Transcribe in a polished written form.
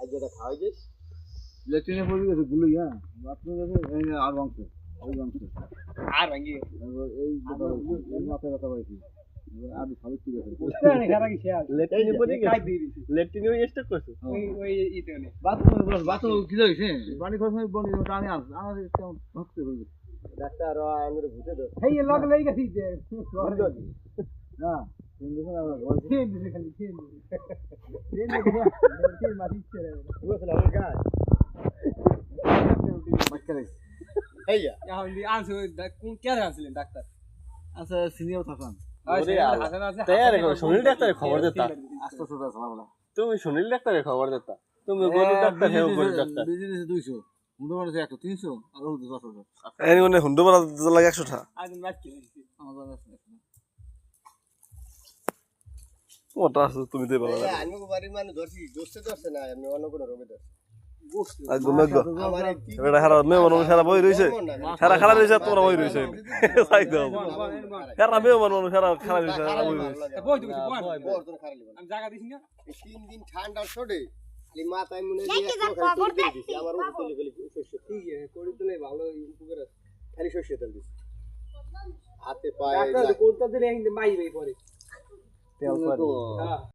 আজ যেটা খাওয়াই যাস লেট্রিনে পড়ে গেছে গুলো বাথরুমে গেছে আর ভাঙছে আর ভাঙি এই মাথায় ব্যথা পাইছি আর সবই ঠিক আছে লেট্রিনে পড়ে গেছে লেট্রিনে ওই স্টক করছে ওই ইতে নেই বাথরুম কি হইছে পানি খরচ বনি টানি আস আমার কেমন ভক্ত হয়ে গেছে ডাক্তার আমরা বুঝে দাও এই লগ লই গেছি যে না কিন্তু আমরা বলছি খেয়ে দিছে খালি খেয়ে মাটি ছেড়ে বুঝছ না আমার গায় বাচ্চারে এইয়া এখন দি আনছে কোন কে আনছিলেন ডাক্তার আচ্ছা সিনিয়র থাকান তৈরি করো সুনীল ডাক্তারের খবর দিতা আস্তে আস্তে সালামালা তুমি সুনীল ডাক্তারের খবর দিতা তুমি গরু ডাক্তার হেও গরু ডাক্তার বিজনেস 200 মুন্ডো মানে 100 300 আর 200 এনি মানে হুন্ডো মারা লাগে 100 টাকা আজ ম্যাচ কি আমাদের ওটা আছে তুমি দেবা আমি বাড়ির মানে ধরছি দোস্তে ধরছে না আমি অন্য কোনো রোগে ধরছি আর গুমে গো আমার এটা হারা মে মন সারা বই রইছে সারা খারাপ রইছে তোমরা বই রইছে তাই দাও সারা মে মন সারা খারাপ রইছে বই রইছে বই দিবি বই বর্তন খারাপ লিবা আমি জায়গা দিছি না 3 দিন ঠান্ডা ছড়ে খালি মাথায় মনে দিয়ে আমার উপর চলে গেল শস্য ঠিক আছে করে দিলে ভালো উপকার আছে খালি শস্য তেল দিছি হাতে পায়ে ডাক্তার কোনটা দিলে মাই পরে তেল করে হ্যাঁ